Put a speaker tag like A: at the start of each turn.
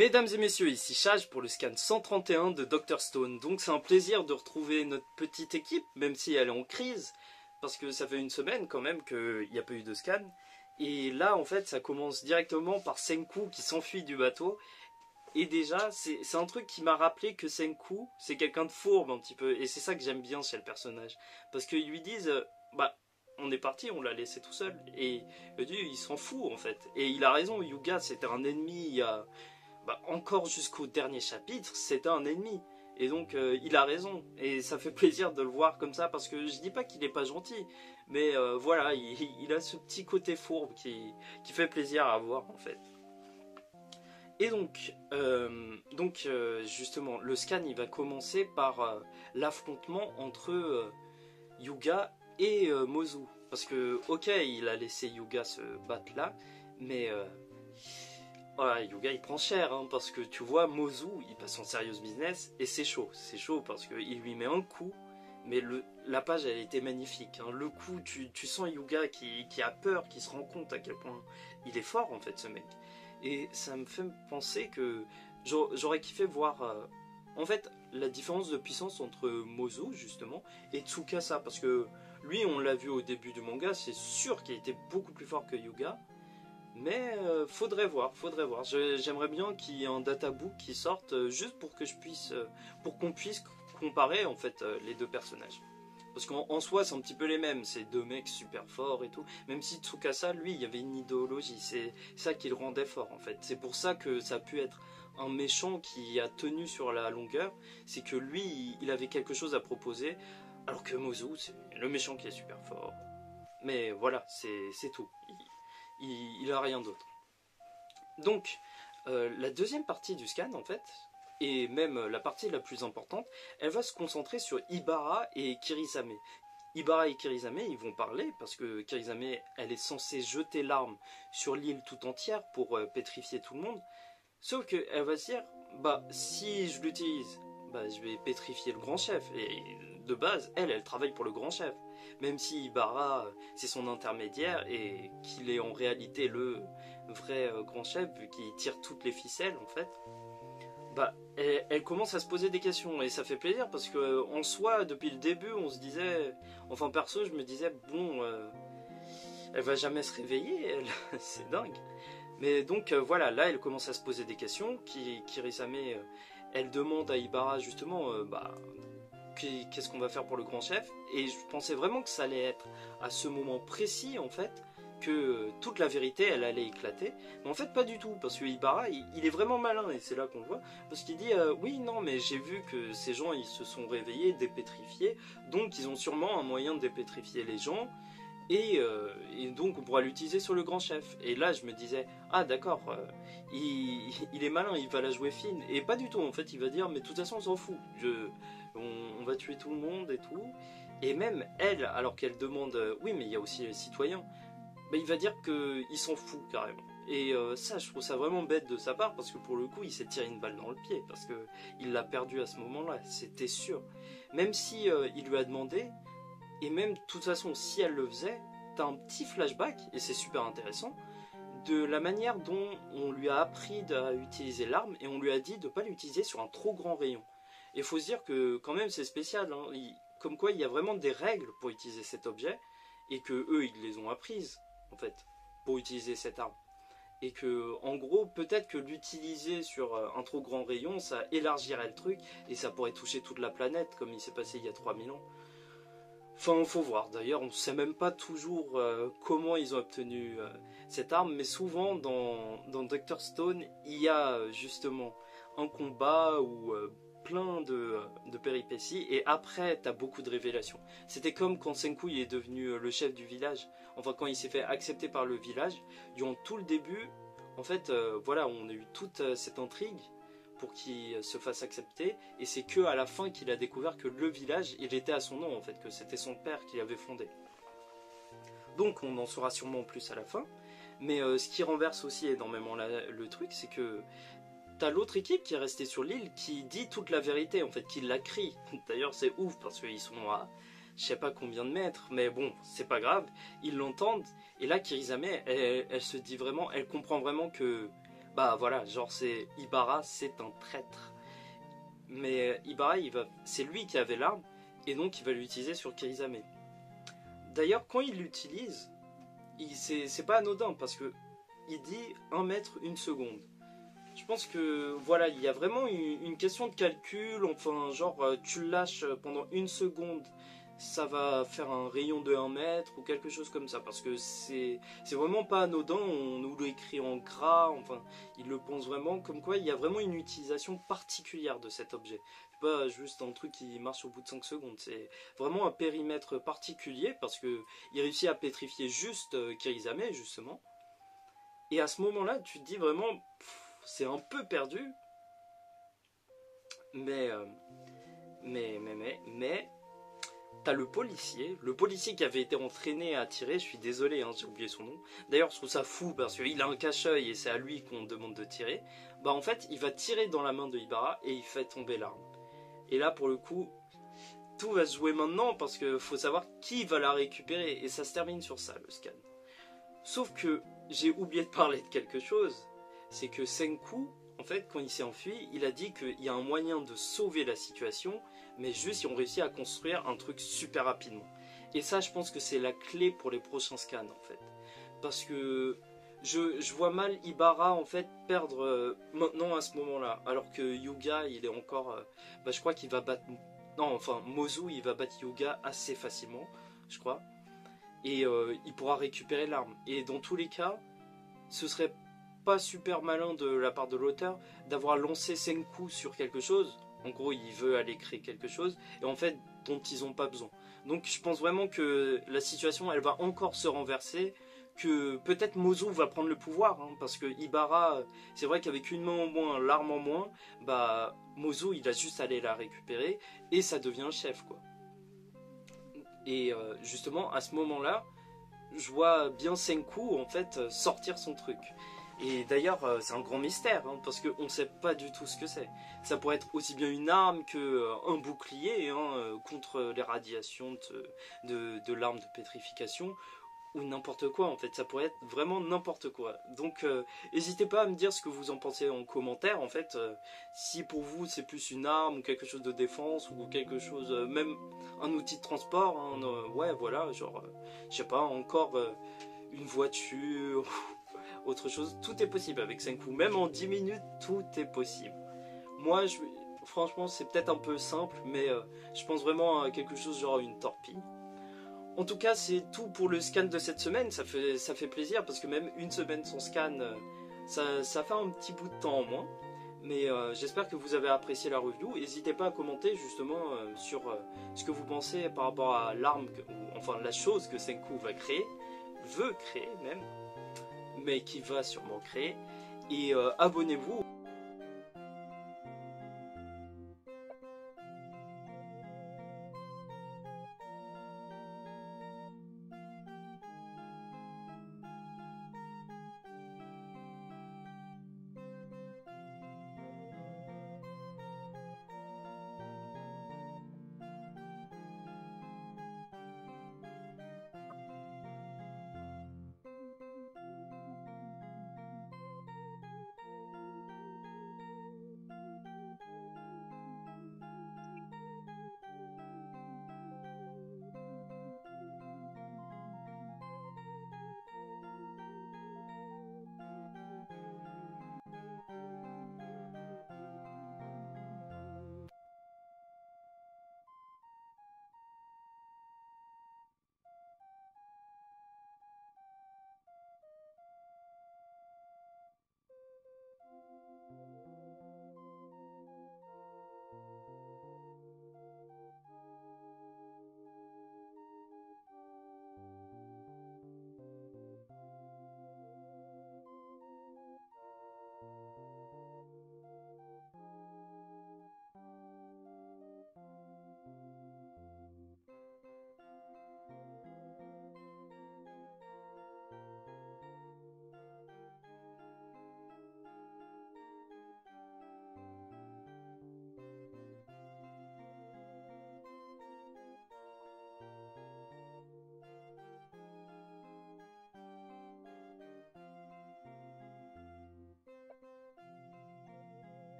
A: Mesdames et messieurs, ici Chage pour le scan 131 de Dr Stone. Donc c'est un plaisir de retrouver notre petite équipe, même si elle est en crise, parce que ça fait une semaine quand même qu'il n'y a pas eu de scan. Et là en fait ça commence directement par Senku qui s'enfuit du bateau. Et déjà c'est un truc qui m'a rappelé que Senku c'est quelqu'un de fourbe un petit peu. Et c'est ça que j'aime bien chez le personnage. Parce qu'ils lui disent, bah on est parti, on l'a laissé tout seul. Et il s'en fout en fait. Et il a raison, Hyuga c'était un ennemi il y a... encore jusqu'au dernier chapitre, c'était un ennemi. Et donc, il a raison. Et ça fait plaisir de le voir comme ça, parce que je dis pas qu'il n'est pas gentil. Mais voilà, il a ce petit côté fourbe qui fait plaisir à voir, en fait. Et donc, justement, le scan, il va commencer par l'affrontement entre Hyuga et Mozu. Parce que, ok, il a laissé Hyuga se battre là, mais... ouais, Hyuga il prend cher, hein, parce que tu vois, Mozu il passe en serious business et c'est chaud parce qu'il lui met un coup, mais la page elle était magnifique, hein. Le coup, tu sens Hyuga qui a peur, qui se rend compte à quel point il est fort en fait ce mec. Et ça me fait penser que j'aurais kiffé voir en fait la différence de puissance entre Mozu justement et Tsukasa, parce que lui on l'a vu au début du manga, c'est sûr qu'il était beaucoup plus fort que Hyuga. Mais faudrait voir. J'aimerais bien qu'il y ait un databook qui sorte juste pour que pour qu'on puisse comparer en fait les deux personnages. Parce qu'en soi c'est un petit peu les mêmes, c'est deux mecs super forts et tout. Même si Tsukasa, lui, il y avait une idéologie, c'est ça qui le rendait fort en fait. C'est pour ça que ça a pu être un méchant qui a tenu sur la longueur, c'est que lui, il avait quelque chose à proposer, alors que Mozu, c'est le méchant qui est super fort. Mais voilà, c'est tout. Il a rien d'autre. Donc, la deuxième partie du scan, en fait, et même la partie la plus importante, elle va se concentrer sur Ibara et Kirisame. Ibara et Kirisame, ils vont parler, parce que Kirisame, elle est censée jeter l'arme sur l'île tout entière pour pétrifier tout le monde. Sauf qu'elle va se dire, bah, si je l'utilise, bah, je vais pétrifier le grand chef. Et de base, elle travaille pour le grand chef. Même si Ibarra, c'est son intermédiaire et qu'il est en réalité le vrai grand chef, vu qu'il tire toutes les ficelles, en fait, bah, elle commence à se poser des questions. Et ça fait plaisir parce qu'en soi, depuis le début, on se disait, enfin perso, je me disais, bon, elle va jamais se réveiller, elle, c'est dingue. Mais donc voilà, là, elle commence à se poser des questions. Kirisame, elle demande à Ibara justement, qu'est-ce qu'on va faire pour le grand chef. Et je pensais vraiment que ça allait être à ce moment précis en fait que toute la vérité elle allait éclater, mais en fait pas du tout, parce que Ibara il est vraiment malin, et c'est là qu'on le voit, parce qu'il dit oui non mais j'ai vu que ces gens ils se sont réveillés, dépétrifiés, donc ils ont sûrement un moyen de dépétrifier les gens, et donc on pourra l'utiliser sur le grand chef. Et là je me disais, ah d'accord, il est malin, il va la jouer fine. Et pas du tout, en fait il va dire, mais de toute façon on s'en fout, on va tuer tout le monde et tout. Et même elle, alors qu'elle demande, oui mais il y a aussi les citoyens, bah, il va dire qu'il s'en fout carrément. Et ça je trouve ça vraiment bête de sa part, parce que pour le coup il s'est tiré une balle dans le pied, parce qu'il l'a perdu à ce moment là, c'était sûr. Même si il lui a demandé, et même de toute façon si elle le faisait, t'as un petit flashback, et c'est super intéressant, de la manière dont on lui a appris à utiliser l'arme, et on lui a dit de ne pas l'utiliser sur un trop grand rayon. Et il faut se dire que quand même c'est spécial, hein. Comme quoi il y a vraiment des règles pour utiliser cet objet, et que eux ils les ont apprises en fait pour utiliser cette arme. Et que en gros peut-être que l'utiliser sur un trop grand rayon ça élargirait le truc, et ça pourrait toucher toute la planète comme il s'est passé il y a 3000 ans. Enfin, faut voir. D'ailleurs, on ne sait même pas toujours comment ils ont obtenu cette arme, mais souvent dans Dr Stone, il y a justement un combat ou plein de péripéties, et après, tu as beaucoup de révélations. C'était comme quand Senku est devenu le chef du village. Enfin, quand il s'est fait accepter par le village, durant tout le début, en fait, voilà, on a eu toute cette intrigue pour qu'il se fasse accepter, et c'est que à la fin qu'il a découvert que le village il était à son nom en fait, que c'était son père qui l'avait fondé. Donc on en saura sûrement plus à la fin, mais ce qui renverse aussi énormément le truc, c'est que t'as l'autre équipe qui est restée sur l'île qui dit toute la vérité en fait, qui la crie. D'ailleurs c'est ouf parce qu'ils sont à je sais pas combien de mètres, mais bon c'est pas grave, ils l'entendent, et là Kirisame elle se dit vraiment, elle comprend vraiment que Bah voilà, genre c'est Ibara, c'est un traître. Mais Ibara, c'est lui qui avait l'arme, et donc il va l'utiliser sur Kirizame. D'ailleurs, quand il l'utilise, c'est pas anodin, parce que il dit 1 mètre, 1 seconde. Je pense que voilà, il y a vraiment une question de calcul, enfin genre tu le lâches pendant 1 seconde, ça va faire un rayon de 1 mètre ou quelque chose comme ça, parce que c'est vraiment pas anodin, on nous l'écrit en gras, enfin il le pense vraiment, comme quoi il y a vraiment une utilisation particulière de cet objet. C'est pas juste un truc qui marche au bout de 5 secondes, c'est vraiment un périmètre particulier, parce que il réussit à pétrifier juste Kirizame justement, et à ce moment-là tu te dis vraiment... c'est un peu perdu, mais t'as le policier qui avait été entraîné à tirer, je suis désolé, hein, j'ai oublié son nom. D'ailleurs, je trouve ça fou parce qu'il a un cache-œil et c'est à lui qu'on demande de tirer. Bah en fait, il va tirer dans la main de Ibara et il fait tomber l'arme. Et là, pour le coup, tout va se jouer maintenant parce qu'il faut savoir qui va la récupérer et ça se termine sur ça, le scan. Sauf que j'ai oublié de parler de quelque chose. C'est que Senku, en fait, quand il s'est enfui, il a dit qu'il y a un moyen de sauver la situation, mais juste si on réussit à construire un truc super rapidement. Et ça, je pense que c'est la clé pour les prochains scans, en fait. Parce que je vois mal Ibara, en fait, perdre maintenant à ce moment-là. Alors que Yuga, il est encore... bah, je crois qu'il va battre... Non, enfin, Mozu, il va battre Yuga assez facilement, je crois. Et il pourra récupérer l'arme. Et dans tous les cas, ce serait pas super malin de la part de l'auteur d'avoir lancé Senku sur quelque chose. En gros, il veut aller créer quelque chose et en fait dont ils n'ont pas besoin. Donc je pense vraiment que la situation elle va encore se renverser, que peut-être Mozu va prendre le pouvoir, hein, parce que Ibara, c'est vrai qu'avec une main en moins, l'arme en moins, bah Mozu il a juste à aller la récupérer et ça devient le chef quoi. Et justement à ce moment-là, je vois bien Senku en fait sortir son truc. Et d'ailleurs, c'est un grand mystère, hein, parce qu'on ne sait pas du tout ce que c'est. Ça pourrait être aussi bien une arme qu'un bouclier hein, contre les radiations de l'arme de pétrification, ou n'importe quoi en fait. Ça pourrait être vraiment n'importe quoi. Donc, n'hésitez pas à me dire ce que vous en pensez en commentaire. En fait, si pour vous c'est plus une arme, ou quelque chose de défense, ou quelque chose, même un outil de transport, hein, ouais, voilà, genre, je sais pas, encore une voiture... autre chose, tout est possible avec Senku, même en 10 minutes, tout est possible. Moi, franchement, c'est peut-être un peu simple, mais je pense vraiment à quelque chose genre une torpille. En tout cas, c'est tout pour le scan de cette semaine, ça fait plaisir, parce que même une semaine sans scan, ça fait un petit bout de temps en moins. Mais j'espère que vous avez apprécié la review. N'hésitez pas à commenter justement sur ce que vous pensez par rapport à l'arme, enfin la chose que Senku va créer, veut créer même, mais qui va sûrement créer. Et abonnez-vous.